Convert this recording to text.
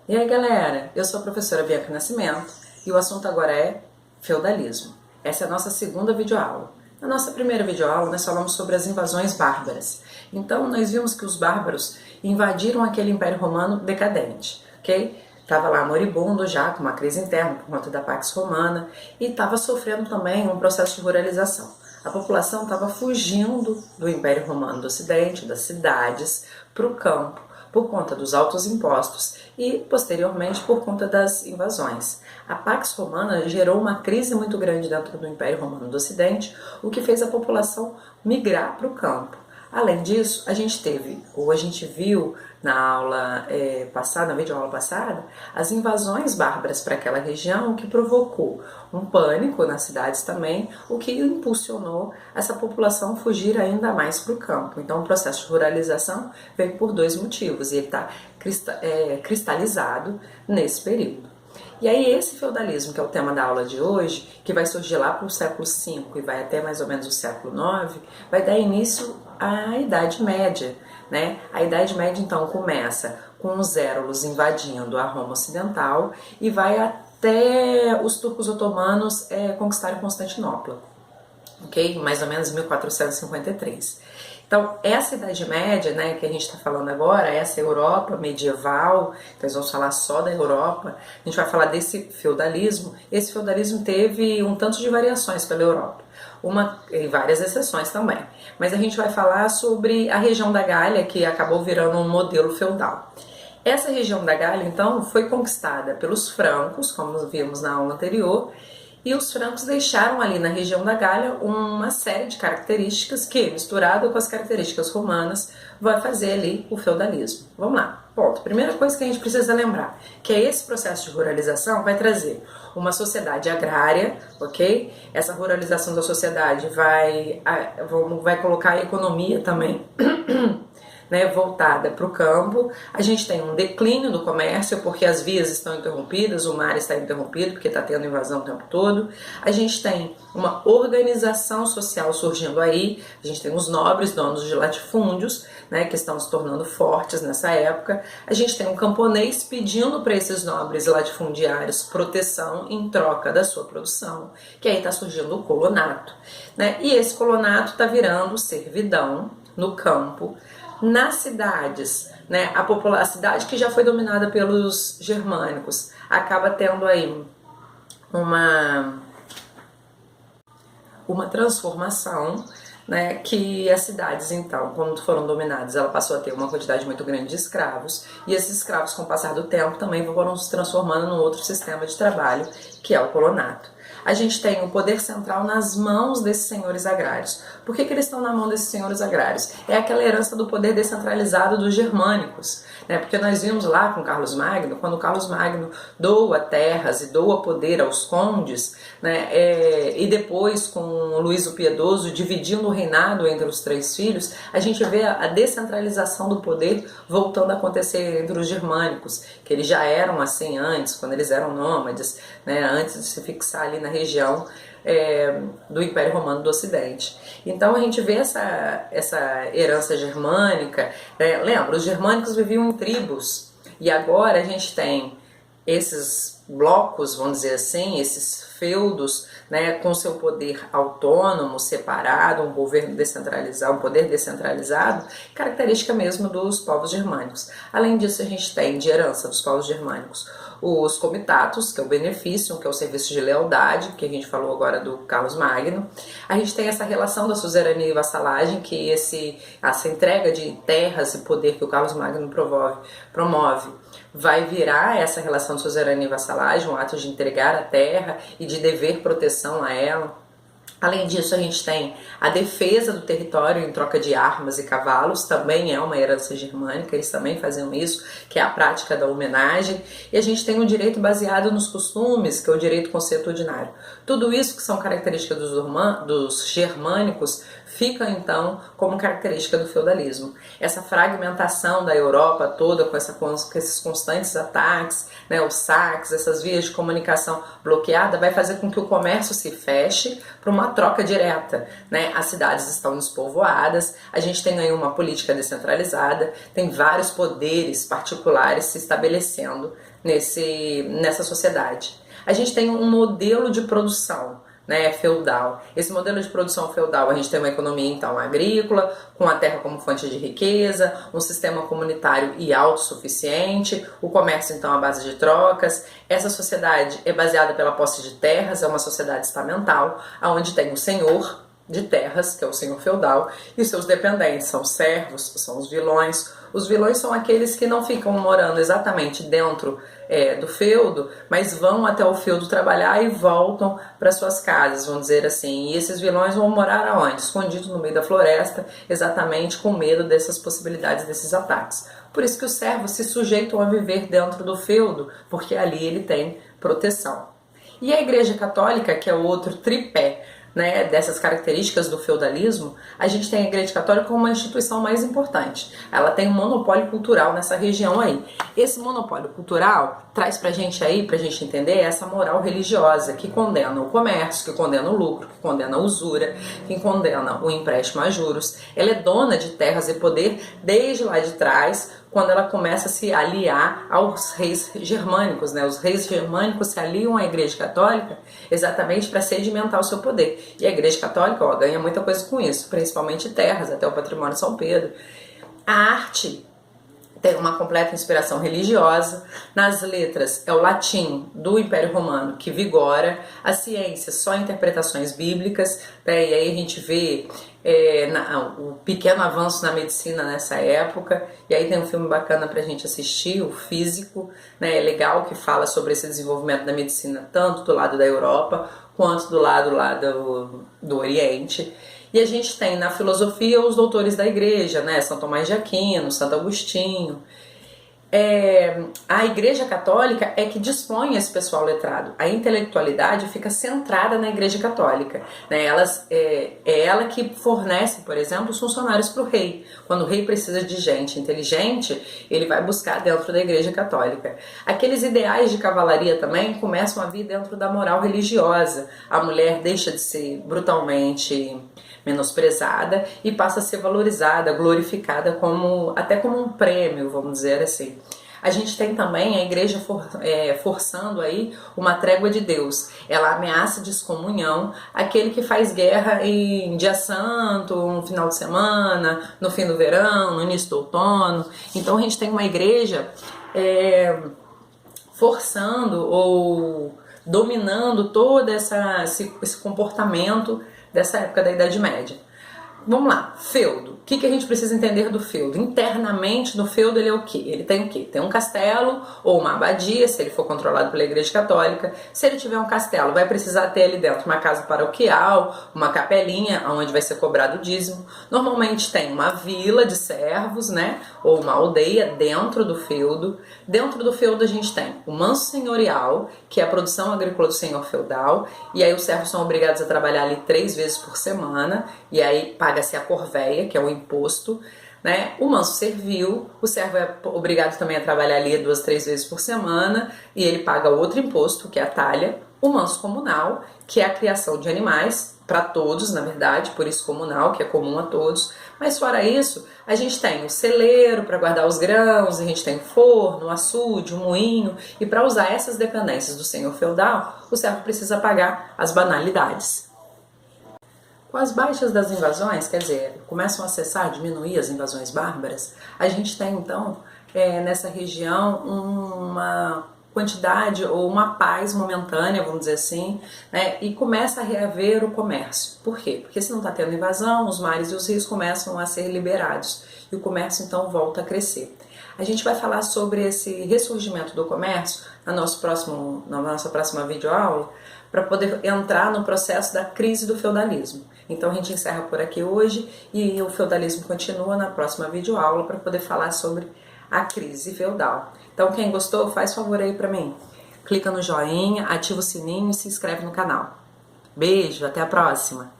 E aí galera, eu sou a professora Bianca Nascimento e o assunto agora é feudalismo. Essa é a nossa segunda videoaula. Na nossa primeira videoaula nós falamos sobre as invasões bárbaras. Então nós vimos que os bárbaros invadiram aquele Império Romano decadente, ok? Estava lá moribundo já, com uma crise interna por conta da Pax Romana e estava sofrendo também um processo de ruralização. A população estava fugindo do Império Romano do Ocidente, das cidades, para o campo, por conta dos altos impostos e, posteriormente, por conta das invasões. A Pax Romana gerou uma crise muito grande dentro do Império Romano do Ocidente, o que fez a população migrar para o campo. Além disso, a gente viu na aula passada, na videoaula passada, as invasões bárbaras para aquela região, o que provocou um pânico nas cidades também, o que impulsionou essa população fugir ainda mais para o campo. Então o processo de ruralização veio por dois motivos, e ele está cristalizado nesse período. E aí esse feudalismo, que é o tema da aula de hoje, que vai surgir lá para o século V e vai até mais ou menos o século IX, vai dar início à Idade Média, né? A Idade Média então começa com os Érulos invadindo a Roma Ocidental e vai até os turcos otomanos conquistarem Constantinopla, ok? Mais ou menos 1453. Então, essa Idade Média, né, que a gente está falando agora, essa Europa medieval, então nós vamos falar só da Europa, a gente vai falar desse feudalismo. Esse feudalismo teve um tanto de variações pela Europa, e várias exceções também. Mas a gente vai falar sobre a região da Gália, que acabou virando um modelo feudal. Essa região da Gália, então, foi conquistada pelos francos, como vimos na aula anterior, e os francos deixaram ali na região da Gália uma série de características que, misturado com as características romanas, vai fazer ali o feudalismo. Vamos lá. Ponto. Primeira coisa que a gente precisa lembrar, que esse processo de ruralização vai trazer uma sociedade agrária, ok? Essa ruralização da sociedade vai colocar a economia também né, voltada para o campo. A gente tem um declínio do comércio, porque as vias estão interrompidas, o mar está interrompido, porque está tendo invasão o tempo todo. A gente tem uma organização social surgindo aí, a gente tem os nobres, donos de latifúndios, né, que estão se tornando fortes nessa época. A gente tem um camponês pedindo para esses nobres latifundiários proteção em troca da sua produção, que aí está surgindo o colonato, né? E esse colonato está virando servidão no campo. Nas cidades, né, a cidade que já foi dominada pelos germânicos acaba tendo aí uma transformação, né, que as cidades, então, quando foram dominadas, ela passou a ter uma quantidade muito grande de escravos, e esses escravos, com o passar do tempo, também foram se transformando num outro sistema de trabalho, que é o colonato. A gente tem o poder central nas mãos desses senhores agrários. Por que eles estão na mão desses senhores agrários? É aquela herança do poder descentralizado dos germânicos, né? Porque nós vimos lá com Carlos Magno, quando Carlos Magno doa terras e doa poder aos condes, né? E depois com Luís o Piedoso dividindo o reinado entre os três filhos, a gente vê a descentralização do poder voltando a acontecer entre os germânicos, que eles já eram assim antes, quando eles eram nômades, né? Antes de se fixar ali na região do Império Romano do Ocidente. Então a gente vê essa herança germânica, né? Lembra, os germânicos viviam em tribos, e agora a gente tem esses blocos, vamos dizer assim, esses feudos, né, com seu poder autônomo, separado, um governo descentralizado, um poder descentralizado, característica mesmo dos povos germânicos. Além disso, a gente tem de herança dos povos germânicos os comitatos, que é o benefício, que é o serviço de lealdade, que a gente falou agora do Carlos Magno. A gente tem essa relação da suzerania e vassalagem, que essa entrega de terras e poder que o Carlos Magno promove vai virar essa relação de suzerania e vassalagem, um ato de entregar a terra e de dever proteção a ela. Além disso, a gente tem a defesa do território em troca de armas e cavalos, também é uma herança germânica, eles também faziam isso, que é a prática da homenagem. E a gente tem um direito baseado nos costumes, que é o direito consuetudinário. Tudo isso que são características dos germânicos fica então como característica do feudalismo. Essa fragmentação da Europa toda com esses constantes ataques, né, os saques, essas vias de comunicação bloqueada, vai fazer com que o comércio se feche para uma uma troca direta, né? As cidades estão despovoadas, a gente tem aí uma política descentralizada, tem vários poderes particulares se estabelecendo nessa sociedade. A gente tem um modelo de produção, né, feudal. Esse modelo de produção feudal, a gente tem uma economia então agrícola, com a terra como fonte de riqueza, um sistema comunitário e autossuficiente, o comércio então à base de trocas. Essa sociedade é baseada pela posse de terras, é uma sociedade estamental, onde tem o senhor de terras, que é o senhor feudal, e os seus dependentes são os servos, são os vilões. Os vilões são aqueles que não ficam morando exatamente dentro do feudo, mas vão até o feudo trabalhar e voltam para suas casas, vamos dizer assim. E esses vilões vão morar aonde? Escondidos no meio da floresta, exatamente com medo dessas possibilidades, desses ataques. Por isso que os servos se sujeitam a viver dentro do feudo, porque ali ele tem proteção. E a Igreja Católica, que é o outro tripé, né, dessas características do feudalismo, a gente tem a Igreja Católica como uma instituição mais importante. Ela tem um monopólio cultural nessa região aí. Esse monopólio cultural traz pra gente aí, pra gente entender, essa moral religiosa que condena o comércio, que condena o lucro, que condena a usura, que condena o empréstimo a juros. Ela é dona de terras e poder desde lá de trás, quando ela começa a se aliar aos reis germânicos, né? Os reis germânicos se aliam à Igreja Católica exatamente para sedimentar o seu poder. E a Igreja Católica ganha muita coisa com isso, principalmente terras, até o patrimônio de São Pedro. A arte tem uma completa inspiração religiosa. Nas letras é o latim do Império Romano que vigora, a ciência só interpretações bíblicas, né? E aí a gente vê o pequeno avanço na medicina nessa época, e aí tem um filme bacana pra gente assistir, o Físico, né? É legal, que fala sobre esse desenvolvimento da medicina tanto do lado da Europa quanto do lado lá do Oriente. E a gente tem na filosofia os doutores da igreja, né? São Tomás de Aquino, Santo Agostinho. A Igreja Católica é que dispõe esse pessoal letrado. A intelectualidade fica centrada na Igreja Católica, né? É ela que fornece, por exemplo, os funcionários para o rei. Quando o rei precisa de gente inteligente, ele vai buscar dentro da Igreja Católica. Aqueles ideais de cavalaria também começam a vir dentro da moral religiosa. A mulher deixa de ser brutalmente menosprezada e passa a ser valorizada, glorificada até como um prêmio, vamos dizer assim. A gente tem também a igreja forçando aí uma trégua de Deus. Ela ameaça de excomunhão aquele que faz guerra em dia santo, um final de semana, no fim do verão, no início do outono. Então a gente tem uma igreja forçando ou dominando todo esse comportamento dessa época da Idade Média. Vamos lá, feudo. O que a gente precisa entender do feudo? Internamente, no feudo, ele é o quê? Ele tem o quê? Tem um castelo ou uma abadia, se ele for controlado pela Igreja Católica. Se ele tiver um castelo, vai precisar ter ali dentro uma casa paroquial, uma capelinha, onde vai ser cobrado o dízimo. Normalmente tem uma vila de servos, né? Ou uma aldeia dentro do feudo. Dentro do feudo a gente tem o manso senhorial, que é a produção agrícola do senhor feudal. E aí os servos são obrigados a trabalhar ali 3 vezes por semana. E aí paga-se a corvéia, que é o imposto, né? O manso servil, o servo é obrigado também a trabalhar ali 2, 3 vezes por semana, e ele paga outro imposto, que é a talha. O manso comunal, que é a criação de animais, para todos, na verdade, por isso comunal, que é comum a todos. Mas fora isso, a gente tem o celeiro para guardar os grãos, a gente tem o forno, o açude, o moinho, e para usar essas dependências do senhor feudal, o servo precisa pagar as banalidades. Com as baixas das invasões, quer dizer, começam a cessar, diminuir as invasões bárbaras, a gente tem então nessa região uma quantidade ou uma paz momentânea, vamos dizer assim, né, e começa a reaver o comércio. Por quê? Porque se não está tendo invasão, os mares e os rios começam a ser liberados e o comércio então volta a crescer. A gente vai falar sobre esse ressurgimento do comércio na nossa próxima videoaula, para poder entrar no processo da crise do feudalismo. Então a gente encerra por aqui hoje e o feudalismo continua na próxima videoaula para poder falar sobre a crise feudal. Então quem gostou, faz favor aí para mim. Clica no joinha, ativa o sininho e se inscreve no canal. Beijo, até a próxima!